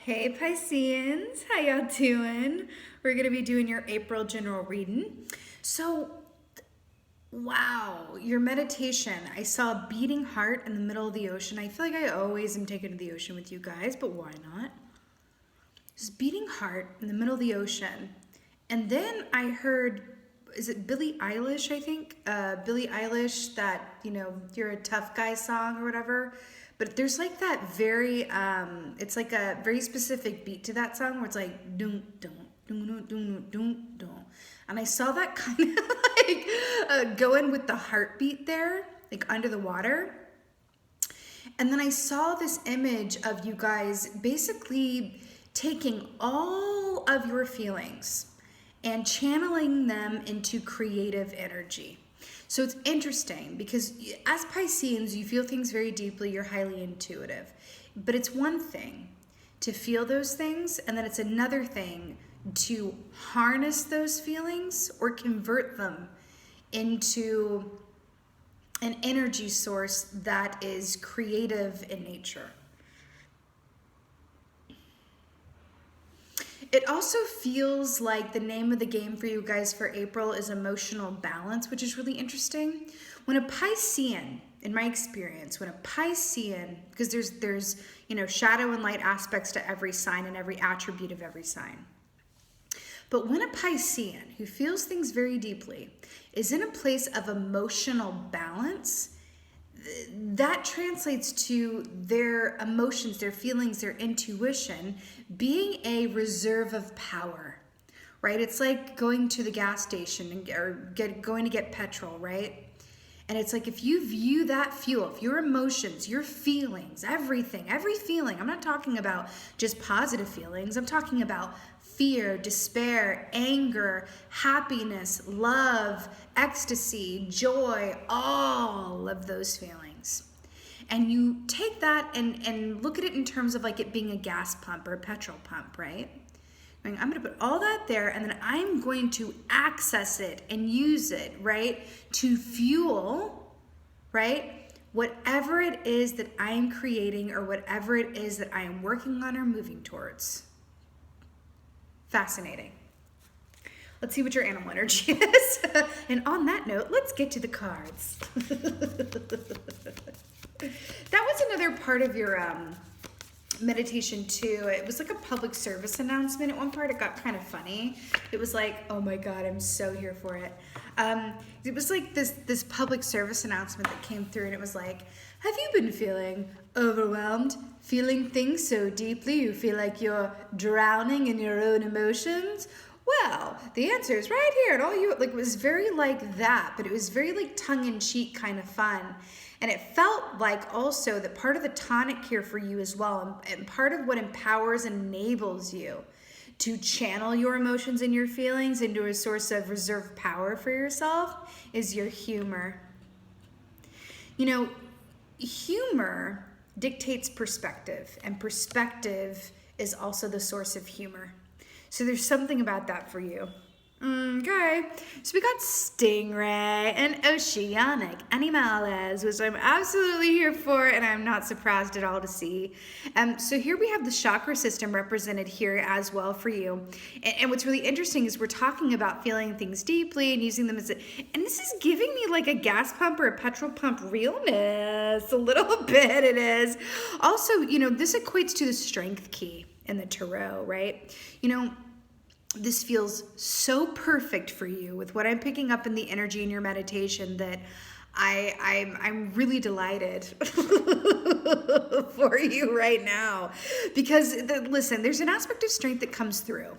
Hey Pisceans, how y'all doing? We're gonna be doing your April general reading. So, wow, your meditation. I saw a beating heart in the middle of the ocean. I feel like I always am taken to the ocean with you guys, but why not? This beating heart in the middle of the ocean. And then I heard, is it Billie Eilish, I think? Billie Eilish, that, you're a tough guy song or whatever. But there's like that very, it's like a very specific beat to that song where it's like, doom, doom, doom, doom, doom, doom, doom. And I saw that kind of like going with the heartbeat there, like under the water. And then I saw this image of you guys basically taking all of your feelings and channeling them into creative energy. So it's interesting because as Pisceans, you feel things very deeply, you're highly intuitive. But it's one thing to feel those things, and then it's another thing to harness those feelings or convert them into an energy source that is creative in nature. It also feels like the name of the game for you guys for April is emotional balance, which is really interesting. When a Piscean, in my experience, when a Piscean, because there's shadow and light aspects to every sign and every attribute of every sign. But when a Piscean who feels things very deeply is in a place of emotional balance, that translates to their emotions, their feelings, their intuition being a reserve of power, right? It's like going to the gas station going to get petrol, right? And it's like if you view that fuel, if your emotions, your feelings, everything, every feeling, I'm not talking about just positive feelings, I'm talking about fear, despair, anger, happiness, love, ecstasy, joy, all of those feelings. And you take that and look at it in terms of like it being a gas pump or a petrol pump, right? I'm going to put all that there and then I'm going to access it and use it, right? To fuel, right? Whatever it is that I am creating or whatever it is that I am working on or moving towards. Fascinating. Let's see what your animal energy is. And on that note, let's get to the cards. That was another part of your meditation too. It was like a public service announcement. At one part it got kind of funny. It was like, oh my God, I'm so here for it. It was like this public service announcement that came through and it was like, have you been feeling overwhelmed? Feeling things so deeply you feel like you're drowning in your own emotions? Well, the answer is right here. And all you, like, it was very like that, but it was very like tongue-in-cheek kind of fun. And it felt like also that part of the tonic here for you as well, and part of what empowers and enables you to channel your emotions and your feelings into a source of reserve power for yourself is your humor. Humor dictates perspective, and perspective is also the source of humor. So there's something about that for you. Okay, so we got Stingray and Oceanic Animales, which I'm absolutely here for, and I'm not surprised at all to see. So here we have the chakra system represented here as well for you. And what's really interesting is we're talking about feeling things deeply and using them and this is giving me like a gas pump or a petrol pump realness, a little bit it is. Also, this equates to the strength key in the tarot, right? This feels so perfect for you with what I'm picking up in the energy in your meditation that I'm really delighted for you right now. Because, listen, there's an aspect of strength that comes through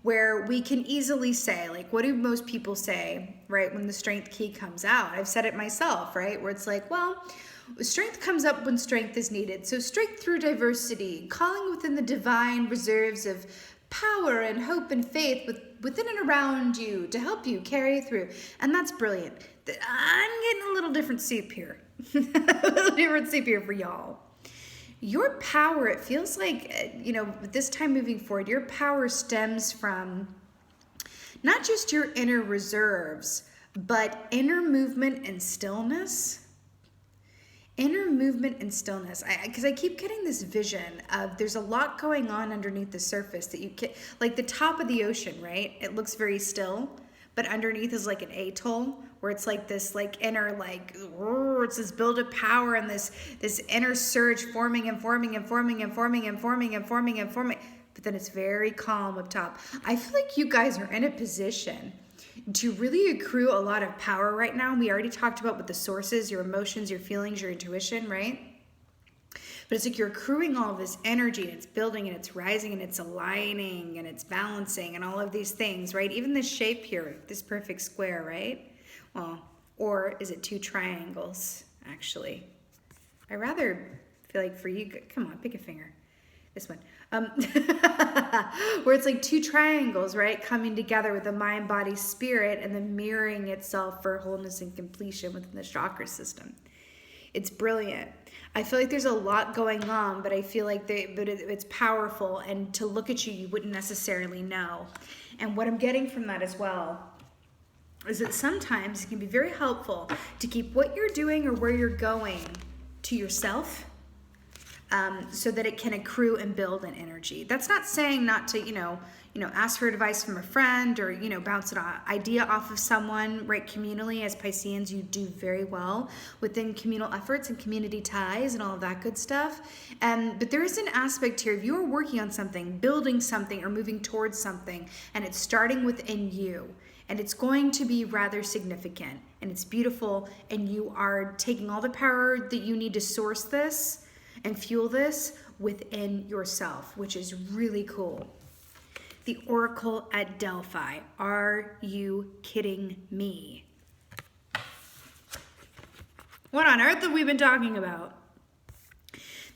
where we can easily say, like, what do most people say, right, when the strength key comes out? I've said it myself, right, where it's like, well, strength comes up when strength is needed. So strength through diversity, calling within the divine reserves of power and hope and faith within and around you to help you carry through. And that's brilliant. I'm getting a little different soup here. A little different soup here for y'all. Your power, it feels like, this time moving forward, your power stems from not just your inner reserves, but inner movement and stillness. Inner movement and stillness. Because I keep getting this vision of there's a lot going on underneath the surface that you can, like the top of the ocean, right? It looks very still, but underneath is like an atoll where it's like this like inner like, it's this build of power and this inner surge forming and forming and forming and forming and forming and forming and forming. But then it's very calm up top. I feel like you guys are in a position to really accrue a lot of power right now. We already talked about with the sources, your emotions, your feelings, your intuition, right? But it's like you're accruing all of this energy and it's building and it's rising and it's aligning and it's balancing and all of these things, right? Even this shape here, this perfect square, right? Well, or is it two triangles, actually? I rather feel like for you, come on, pick a finger. This one. Where it's like two triangles, right? Coming together with the mind, body, spirit, and then mirroring itself for wholeness and completion within the chakra system. It's brilliant. I feel like there's a lot going on, but I feel like it's powerful. And to look at you, you wouldn't necessarily know. And what I'm getting from that as well is that sometimes it can be very helpful to keep what you're doing or where you're going to yourself. So that it can accrue and build an energy. That's not saying not to, ask for advice from a friend or, bounce an idea off of someone, right? Communally, as Pisceans, you do very well within communal efforts and community ties and all of that good stuff. But there is an aspect here, if you are working on something, building something, or moving towards something, and it's starting within you, and it's going to be rather significant, and it's beautiful, and you are taking all the power that you need to source this and fuel this within yourself, which is really cool. The Oracle at Delphi. Are you kidding me? What on earth have we been talking about?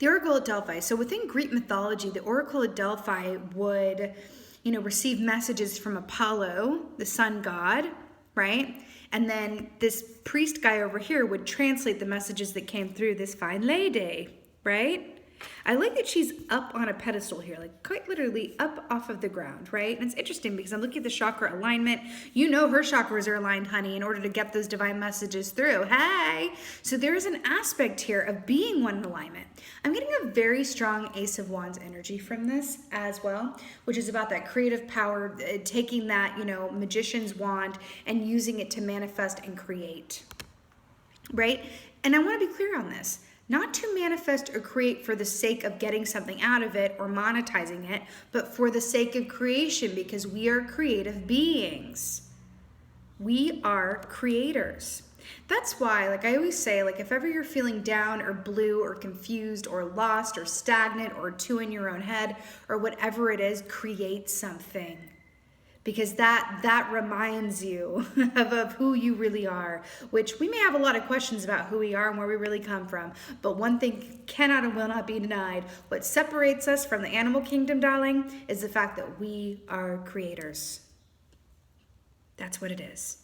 The Oracle at Delphi. So within Greek mythology, the Oracle at Delphi would, receive messages from Apollo, the sun god, right? And then this priest guy over here would translate the messages that came through this fine lady, right? I like that she's up on a pedestal here, like quite literally up off of the ground, right? And it's interesting because I'm looking at the chakra alignment. You know her chakras are aligned, honey, in order to get those divine messages through. Hey! So there is an aspect here of being one in alignment. I'm getting a very strong Ace of Wands energy from this as well, which is about that creative power, taking that, magician's wand and using it to manifest and create, right? And I want to be clear on this. Not to manifest or create for the sake of getting something out of it or monetizing it, but for the sake of creation, because we are creative beings. We are creators. That's why, like I always say, like if ever you're feeling down or blue or confused or lost or stagnant or too in your own head or whatever it is, create something. Because that reminds you of who you really are, which we may have a lot of questions about who we are and where we really come from. But one thing cannot and will not be denied. What separates us from the animal kingdom, darling, is the fact that we are creators. That's what it is,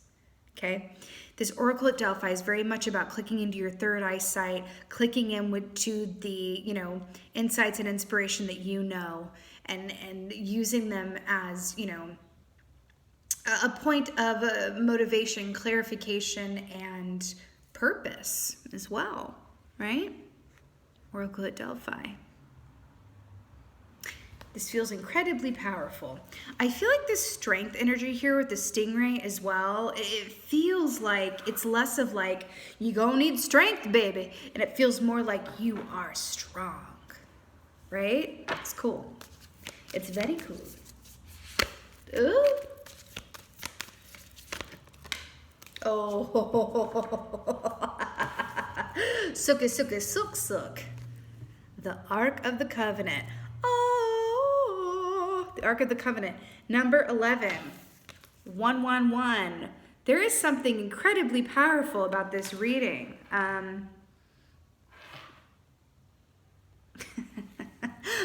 okay? This Oracle at Delphi is very much about clicking into your third eyesight, clicking in to the, insights and inspiration that and using them as, a point of motivation, clarification, and purpose as well, right? Oracle at Delphi. This feels incredibly powerful. I feel like this strength energy here with the stingray as well, it feels like it's less of like, you gonna need strength, baby. And it feels more like you are strong, right? It's cool. It's very cool. Ooh. Oh, suka, suka, suk, suk. The Ark of the Covenant. Oh, the Ark of the Covenant. Number 11, 111. There is something incredibly powerful about this reading.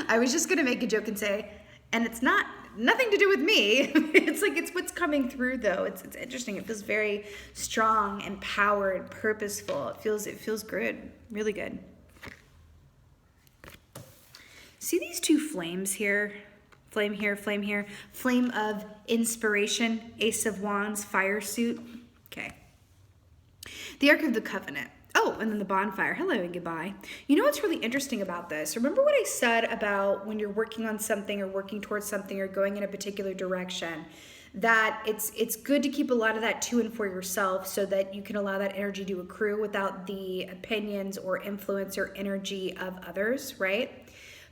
I was just going to make a joke and say, and it's nothing to do with me. It's what's coming through though. It's interesting. It feels very strong, empowered, purposeful. It feels good, really good. See these two flames here? Flame here, flame here. Flame of inspiration, Ace of Wands, fire suit. Okay. The Ark of the Covenant. Oh, and then the bonfire. Hello and goodbye. You know what's really interesting about this? Remember what I said about when you're working on something or working towards something or going in a particular direction, that it's good to keep a lot of that to and for yourself so that you can allow that energy to accrue without the opinions or influence or energy of others, right?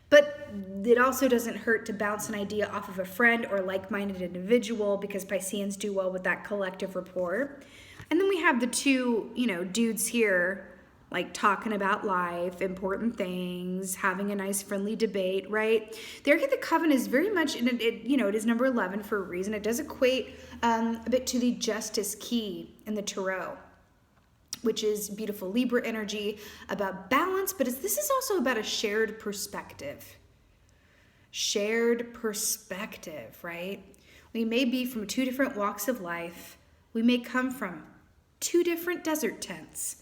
But it also doesn't hurt to bounce an idea off of a friend or like-minded individual, because Pisceans do well with that collective rapport. And then we have the two, dudes here, like talking about life, important things, having a nice friendly debate, right? The Ark of the Covenant is very much, and it is number 11 for a reason. It does equate a bit to the Justice key in the Tarot, which is beautiful Libra energy, about balance, but this is also about a shared perspective. Shared perspective, right? We may be from two different walks of life. We may come from two different desert tents.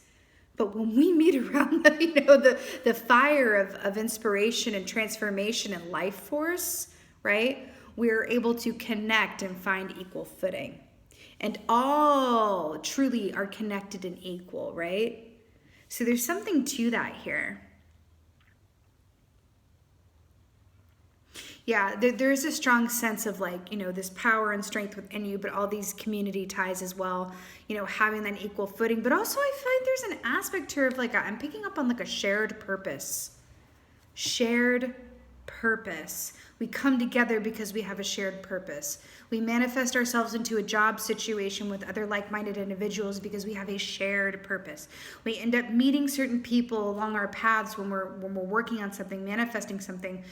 But when we meet around the fire of inspiration and transformation and life force, right? We're able to connect and find equal footing. And all truly are connected and equal, right? So there's something to that here. Yeah, there's a strong sense of this power and strength within you, but all these community ties as well, having that equal footing. But also I find there's an aspect here of I'm picking up on a shared purpose. Shared purpose. We come together because we have a shared purpose. We manifest ourselves into a job situation with other like-minded individuals because we have a shared purpose. We end up meeting certain people along our paths when we're working on something, manifesting something,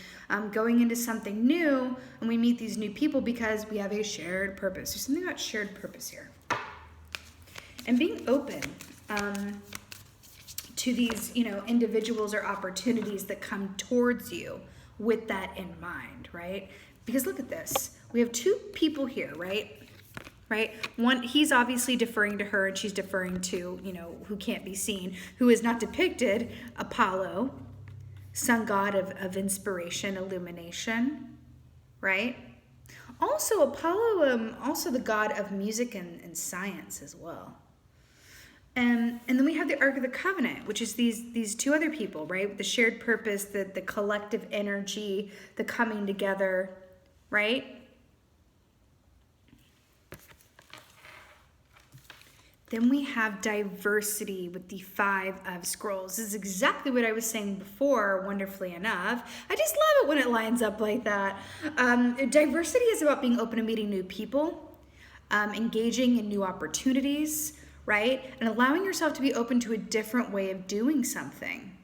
going into something new, and we meet these new people because we have a shared purpose. There's something about shared purpose here. And being open to these, individuals or opportunities that come towards you with that in mind, right? Because look at this. We have two people here, right? One, he's obviously deferring to her and she's deferring to, who can't be seen, who is not depicted, Apollo, sun god of inspiration, illumination, right? Also, Apollo, also the god of music and science as well. And then we have the Ark of the Covenant, which is these two other people, right? The shared purpose, the collective energy, the coming together, right? Then we have diversity with the 5 of Scrolls. This is exactly what I was saying before, wonderfully enough. I just love it when it lines up like that. Diversity is about being open to meeting new people, engaging in new opportunities, right? And allowing yourself to be open to a different way of doing something,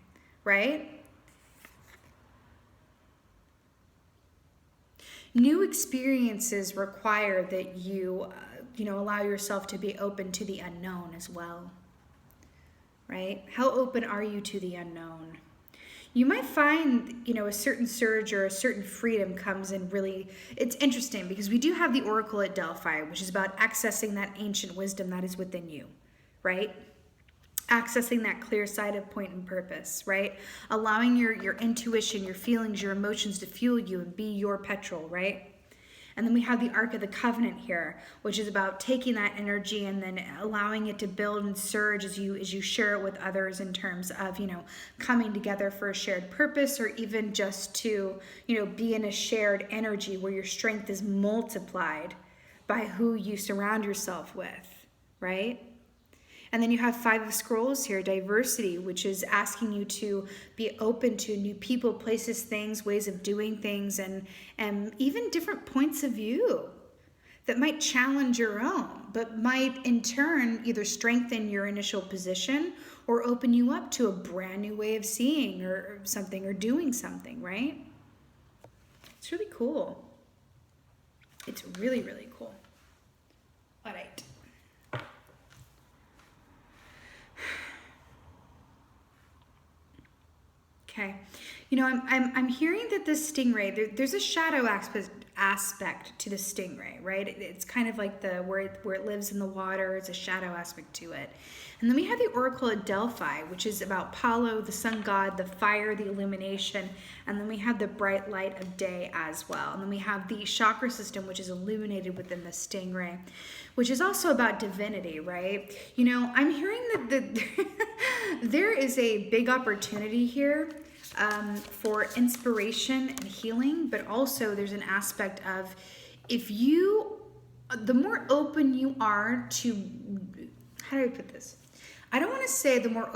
right? New experiences require that you, allow yourself to be open to the unknown as well, right? How open are you to the unknown? You might find, a certain surge or a certain freedom comes in really, it's interesting because we do have the Oracle at Delphi, which is about accessing that ancient wisdom that is within you, right? Accessing that clear side of point and purpose, right? Allowing your intuition, your feelings, your emotions to fuel you and be your petrol, right? And then we have the Ark of the Covenant here, which is about taking that energy and then allowing it to build and surge as you share it with others in terms of, coming together for a shared purpose, or even just to, be in a shared energy where your strength is multiplied by who you surround yourself with, right? And then you have 5 of Scrolls here, diversity, which is asking you to be open to new people, places, things, ways of doing things, and even different points of view that might challenge your own, but might in turn either strengthen your initial position or open you up to a brand new way of seeing or something or doing something, right? It's really cool. It's really, really cool. All right. Okay, I'm hearing that this stingray, there's a shadow aspect to the stingray, right? It's kind of like where it lives in the water. It's a shadow aspect to it. And then we have the Oracle of Delphi, which is about Apollo, the sun god, the fire, the illumination. And then we have the bright light of day as well. And then we have the chakra system, which is illuminated within the stingray, which is also about divinity, right? You know, I'm hearing that there is a big opportunity here for inspiration and healing, but also there's an aspect of the more open you are to, how do I put this? I don't want to say the more,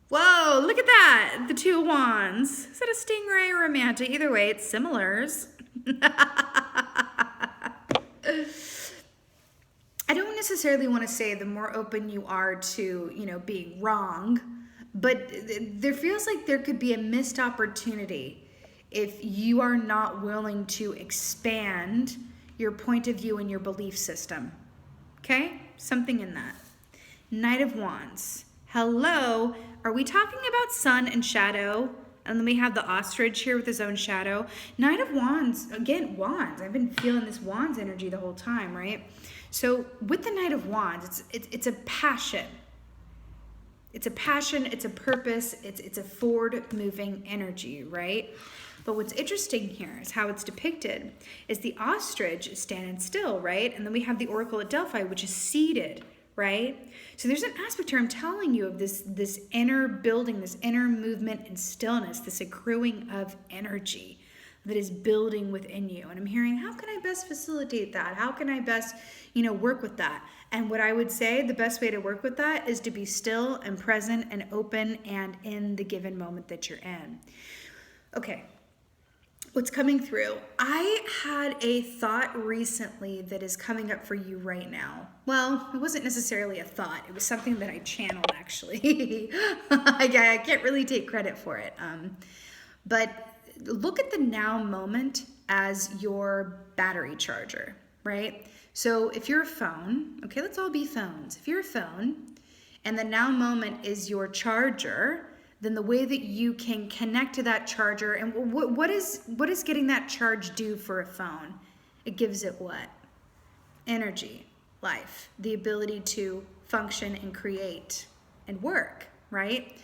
whoa, look at that, the 2 of Wands. Is that a stingray or a manta? Either way, it's similars. I don't necessarily want to say the more open you are to, you know, being wrong, but there feels like there could be a missed opportunity if you are not willing to expand your point of view and your belief system. Okay? Something in that. Knight of Wands. Hello. Are we talking about sun and shadow? And then we have the ostrich here with his own shadow. Knight of Wands. Again, Wands. I've been feeling this Wands energy the whole time, right? So with the Knight of Wands, it's a passion. It's a passion, it's a purpose, it's a forward-moving energy, right? But what's interesting here is how it's depicted is the ostrich is standing still, right? And then we have the Oracle of Delphi, which is seated, right? So there's an aspect here I'm telling you of this inner building, this inner movement and stillness, this accruing of energy that is building within you. And I'm hearing, how can I best facilitate that? How can I best, you know, work with that? And what I would say the best way to work with that is to be still and present and open and in the given moment that you're in. Okay, what's coming through? I had a thought recently that is coming up for you right now. Well, it wasn't necessarily a thought. It was something that I channeled, actually. I can't really take credit for it. But look at the now moment as your battery charger, right? So if you're a phone, okay, let's all be phones. If you're a phone and the now moment is your charger, then the way that you can connect to that charger, and what is getting that charge do for a phone? It gives it what? Energy, life, the ability to function and create and work, right?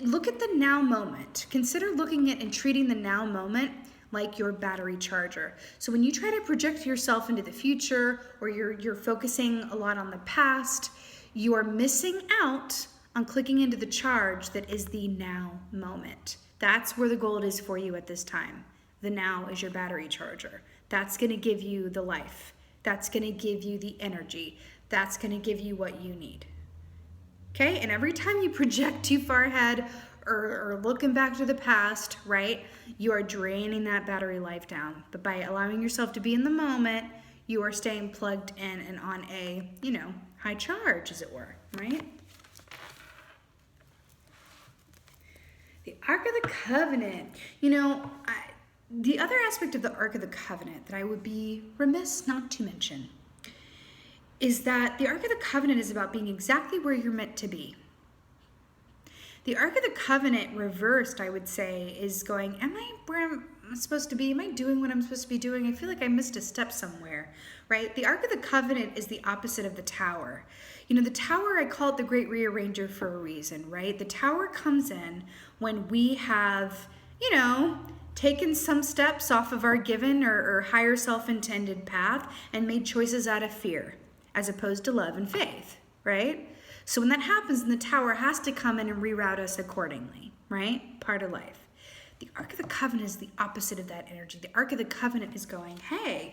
Look at the now moment. Consider looking at and treating the now moment like your battery charger. So when you try to project yourself into the future, or you're focusing a lot on the past, you are missing out on clicking into the charge that is the now moment. That's where the gold is for you at this time. The now is your battery charger. That's gonna give you the life. That's gonna give you the energy. That's gonna give you what you need. Okay, and every time you project too far ahead or looking back to the past, right, you are draining that battery life down. But by allowing yourself to be in the moment, you are staying plugged in and on a, you know, high charge, as it were, right? The Ark of the Covenant. You know, the other aspect of the Ark of the Covenant that I would be remiss not to mention is that the Ark of the Covenant is about being exactly where you're meant to be. The Ark of the Covenant reversed, I would say, is going, am I where I'm supposed to be? Am I doing what I'm supposed to be doing? I feel like I missed a step somewhere, right? The Ark of the Covenant is the opposite of the Tower. You know, the Tower, I call it the Great Rearranger for a reason, right? The Tower comes in when we have, you know, taken some steps off of our given or higher self-intended path and made choices out of fear, as opposed to love and faith, right? So when that happens, then the Tower has to come in and reroute us accordingly, right? Part of life. The Ark of the Covenant is the opposite of that energy. The Ark of the Covenant is going, hey,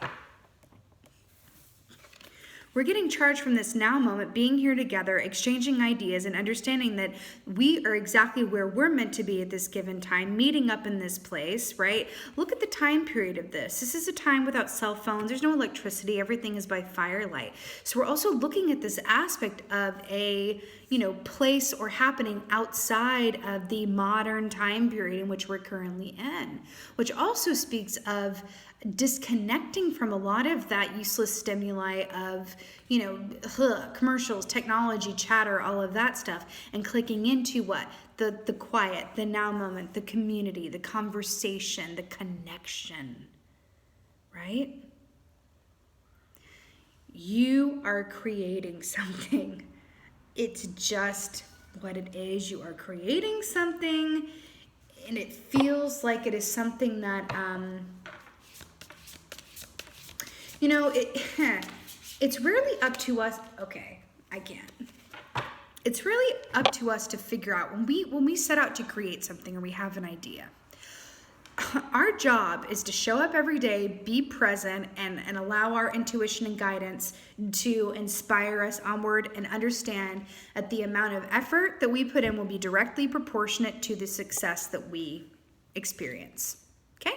we're getting charged from this now moment, being here together, exchanging ideas, and understanding that we are exactly where we're meant to be at this given time, meeting up in this place, right? Look at the time period of this. This is a time without cell phones. There's no electricity. Everything is by firelight. So we're also looking at this aspect of a, you know, place or happening outside of the modern time period in which we're currently in, which also speaks of disconnecting from a lot of that useless stimuli of, you know, commercials, technology, chatter, all of that stuff, and clicking into what? The quiet, the now moment, the community, the conversation, the connection, right? You are creating something. It's just what it is. You are creating something, and it feels like it is something that, it's really up to us. Okay, I can't. It's really up to us to figure out when we set out to create something or we have an idea. Our job is to show up every day, be present, and allow our intuition and guidance to inspire us onward, and understand that the amount of effort that we put in will be directly proportionate to the success that we experience. Okay?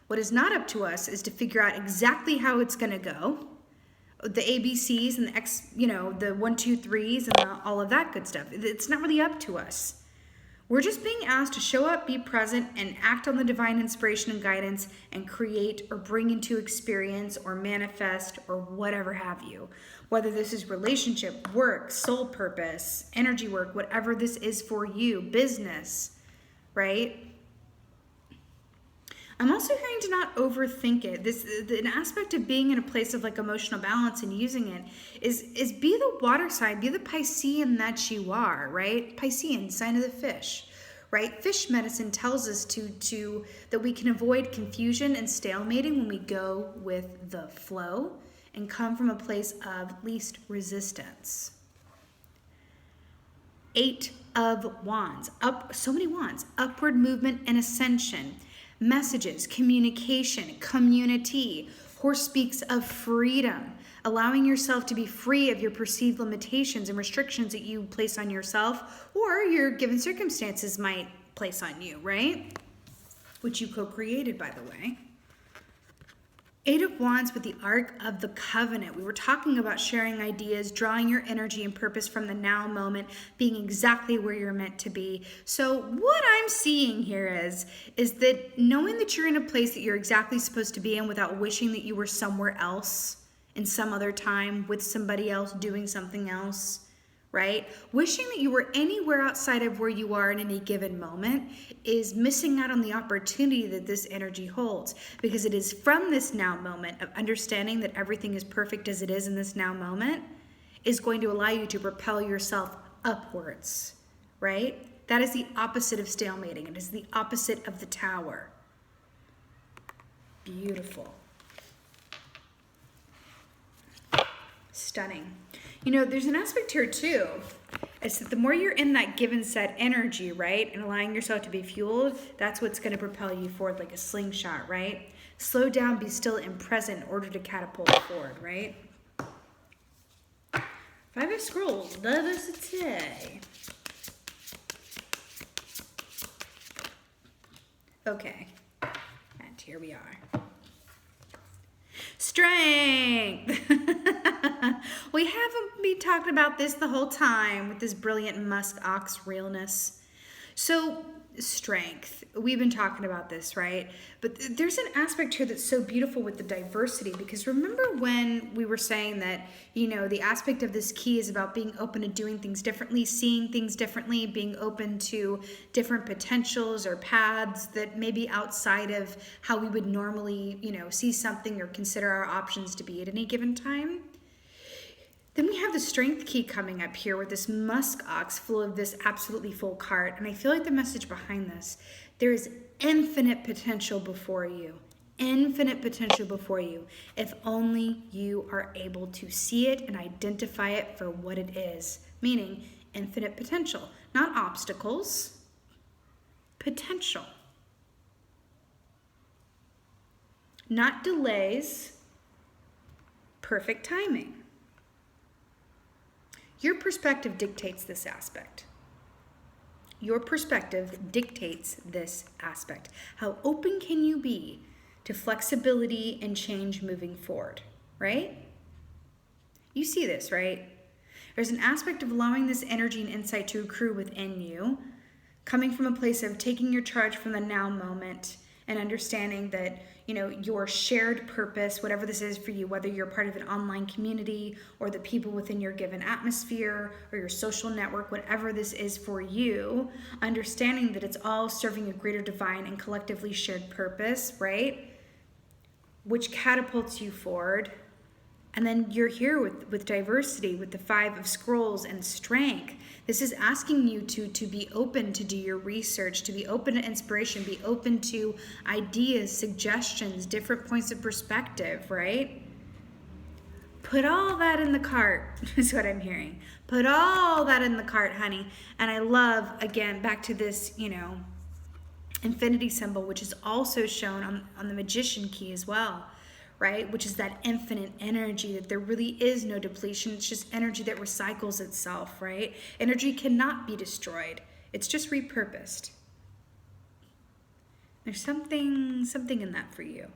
What is not up to us is to figure out exactly how it's going to go, the ABCs and the 1, 2, 3s and all of that good stuff. It's not really up to us. We're just being asked to show up, be present, and act on the divine inspiration and guidance, and create or bring into experience or manifest or whatever have you. Whether this is relationship, work, soul purpose, energy work, whatever this is for you, business, right? I'm also hearing to not overthink it. An aspect of being in a place of like emotional balance and using it is be the water sign, be the Piscean that you are, right? Piscean, sign of the fish, right? Fish medicine tells us that we can avoid confusion and stalemating when we go with the flow and come from a place of least resistance. 8 of Wands, so many wands, upward movement and ascension. Messages, communication, community. Horse speaks of freedom, allowing yourself to be free of your perceived limitations and restrictions that you place on yourself or your given circumstances might place on you, right? Which you co-created, by the way. 8 of Wands with the Ark of the Covenant. We were talking about sharing ideas, drawing your energy and purpose from the now moment, being exactly where you're meant to be. So what I'm seeing here is that knowing that you're in a place that you're exactly supposed to be in without wishing that you were somewhere else in some other time with somebody else doing something else, right? Wishing that you were anywhere outside of where you are in any given moment is missing out on the opportunity that this energy holds, because it is from this now moment of understanding that everything is perfect as it is in this now moment is going to allow you to propel yourself upwards, right? That is the opposite of stalemating. It is the opposite of the Tower. Beautiful. Stunning. There's an aspect here too. It's that the more you're in that given set energy, right, and allowing yourself to be fueled, that's what's going to propel you forward like a slingshot, right? Slow down, be still, and present in order to catapult forward, right? 5 of Scrolls, love us today. Okay, and here we are. Strength. We haven't been talking about this the whole time with this brilliant musk ox realness. So strength, we've been talking about this, right? But there's an aspect here that's so beautiful with the diversity, because remember when we were saying that, the aspect of this key is about being open to doing things differently, seeing things differently, being open to different potentials or paths that may be outside of how we would normally, see something or consider our options to be at any given time. Then we have the strength key coming up here with this musk ox full of this absolutely full cart. And I feel like the message behind this, there is infinite potential before you. Infinite potential before you. If only you are able to see it and identify it for what it is. Meaning infinite potential. Not obstacles. Potential. Not delays. Perfect timing. Your perspective dictates this aspect. Your perspective dictates this aspect. How open can you be to flexibility and change moving forward, right? You see this, right? There's an aspect of allowing this energy and insight to accrue within you, coming from a place of taking your charge from the now moment and understanding that, your shared purpose, whatever this is for you, whether you're part of an online community or the people within your given atmosphere or your social network, whatever this is for you, understanding that it's all serving a greater divine and collectively shared purpose, right? which catapults you forward. And then you're here with diversity, with the 5 of scrolls and strength. This is asking you to be open to do your research, to be open to inspiration, be open to ideas, suggestions, different points of perspective, right? Put all that in the cart, is what I'm hearing. Put all that in the cart, honey. And I love, again, back to this, infinity symbol, which is also shown on the magician key as well, right? Which is that infinite energy, that there really is no depletion. It's just energy that recycles itself, right? Energy cannot be destroyed. It's just repurposed. There's something in that for you.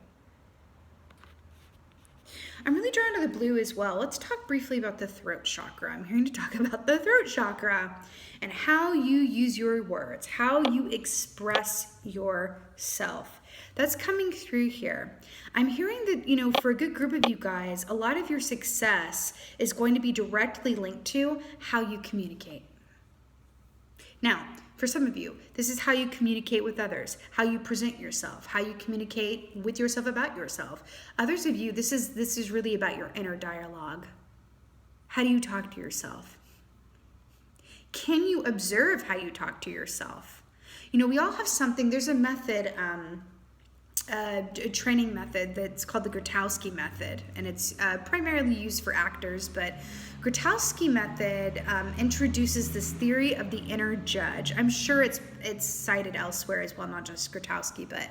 I'm really drawn to the blue as well. Let's talk briefly about the throat chakra. I'm here to talk about the throat chakra and how you use your words, how you express yourself. That's coming through here. I'm hearing that, for a good group of you guys, a lot of your success is going to be directly linked to how you communicate. Now, for some of you, this is how you communicate with others, how you present yourself, how you communicate with yourself about yourself. Others of you, this is really about your inner dialogue. How do you talk to yourself? Can you observe how you talk to yourself? We all have something. There's a method, a training method that's called the Grotowski method, and it's primarily used for actors, but Grotowski method introduces this theory of the inner judge. I'm sure it's cited elsewhere as well, not just Grotowski, but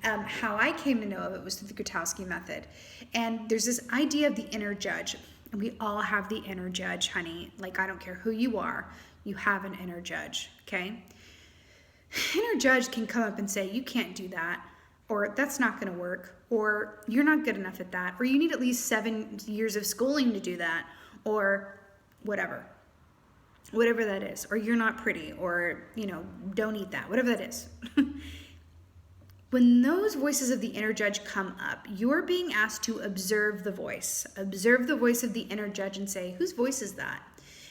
how I came to know of it was through the Grotowski method. And there's this idea of the inner judge, and we all have the inner judge, honey. Like, I don't care who you are, you have an inner judge, okay? Inner judge can come up and say, you can't do that, or that's not going to work, or you're not good enough at that, or you need at least 7 years of schooling to do that, or whatever that is, or you're not pretty, or, don't eat that, whatever that is. When those voices of the inner judge come up, you're being asked to observe the voice of the inner judge and say, whose voice is that?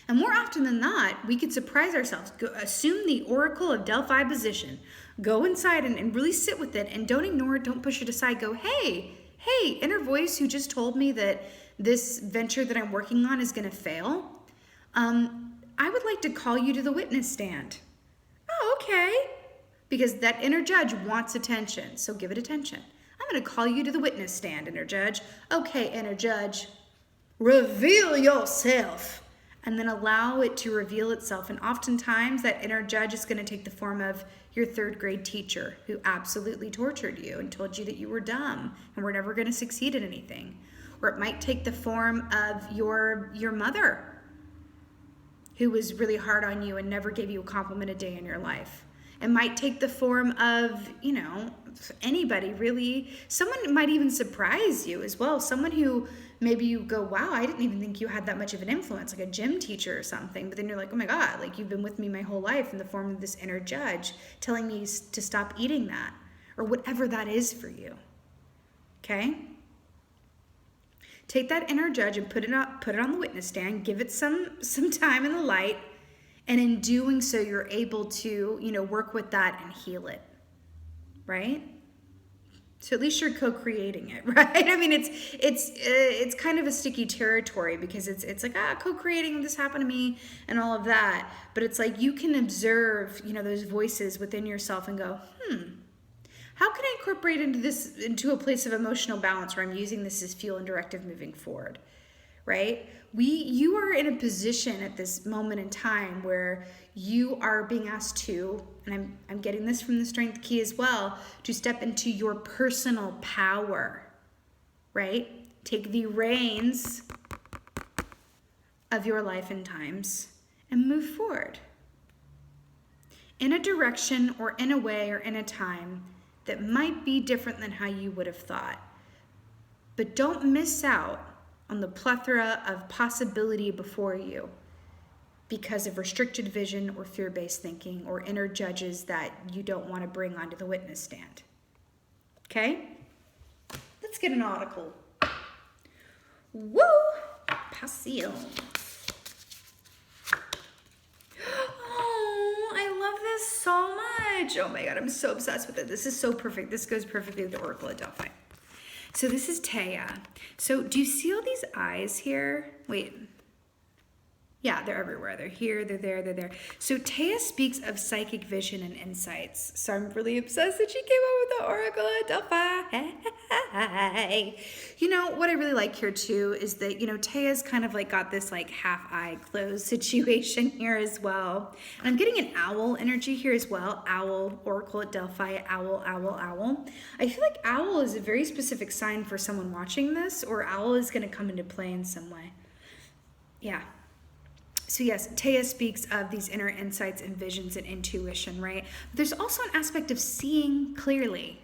And more often than not, we could surprise ourselves. Assume the Oracle of Delphi position. Go inside and really sit with it, and don't ignore it, don't push it aside. Go, hey, inner voice who just told me that this venture that I'm working on is going to fail. I would like to call you to the witness stand. Oh, okay. Because that inner judge wants attention, so give it attention. I'm going to call you to the witness stand, inner judge. Okay, inner judge, reveal yourself. And then allow it to reveal itself. And oftentimes that inner judge is going to take the form of your 3rd grade teacher who absolutely tortured you and told you that you were dumb and were never going to succeed at anything. Or it might take the form of your mother who was really hard on you and never gave you a compliment a day in your life. It might take the form of, anybody really. Someone might even surprise you as well. Someone who maybe you go, wow, I didn't even think you had that much of an influence, like a gym teacher or something. But then you're like, oh my God, like you've been with me my whole life in the form of this inner judge telling me to stop eating that, or whatever that is for you. Okay? Take that inner judge and put it on the witness stand, give it some time in the light, and in doing so, you're able to, work with that and heal it, right? So at least you're co-creating it, right? I mean, it's kind of a sticky territory because it's like, co-creating, this happened to me and all of that. But it's like you can observe, those voices within yourself and go, how can I incorporate into a place of emotional balance where I'm using this as fuel and directive moving forward, right? You are in a position at this moment in time where you are being asked to, and I'm getting this from the strength key as well, to step into your personal power, right? Take the reins of your life and times and move forward in a direction or in a way or in a time that might be different than how you would have thought. But don't miss out on the plethora of possibility before you because of restricted vision or fear-based thinking or inner judges that you don't want to bring onto the witness stand. Okay? Let's get an article. Woo! Passion. Oh, I love this so much. Oh my God, I'm so obsessed with it. This is so perfect. This goes perfectly with the Oracle of Delphi. So this is Taya. So do you see all these eyes here? Wait. Yeah, they're everywhere. They're here, they're there, they're there. So Taya speaks of psychic vision and insights. So I'm really obsessed that she came up with the Oracle of Delphi. You know, what I really like here too is that, you know, Taya's kind of like got this like half eye closed situation here as well. And I'm getting an owl energy here as well. Owl, Oracle at Delphi, owl, owl, owl. I feel like owl is a very specific sign for someone watching this, or owl is going to come into play in some way. Yeah. So yes, Taya speaks of these inner insights and visions and intuition, right? But there's also an aspect of seeing clearly,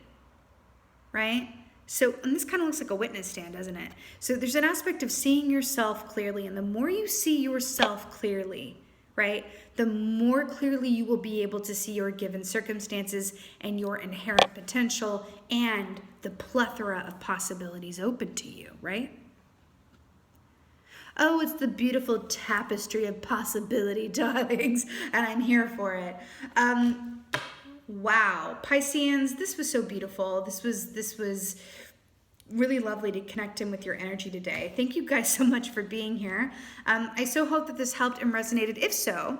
right? So, and this kind of looks like a witness stand, doesn't it? So there's an aspect of seeing yourself clearly, and the more you see yourself clearly, right, the more clearly you will be able to see your given circumstances and your inherent potential and the plethora of possibilities open to you, right? Oh, it's the beautiful tapestry of possibility, darlings, and I'm here for it. Wow, Pisceans, this was so beautiful. This was really lovely to connect in with your energy today. Thank you guys so much for being here. I so hope that this helped and resonated. If so,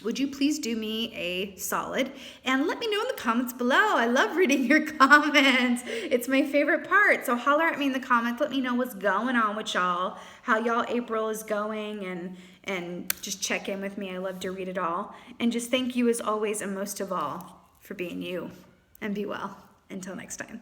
would you please do me a solid and let me know in the comments below. I love reading your comments. It's my favorite part. So holler at me in the comments. Let me know what's going on with y'all, how y'all April is going, and just check in with me. I love to read it all. And just thank you as always, and most of all, for being you. And be well. Until next time.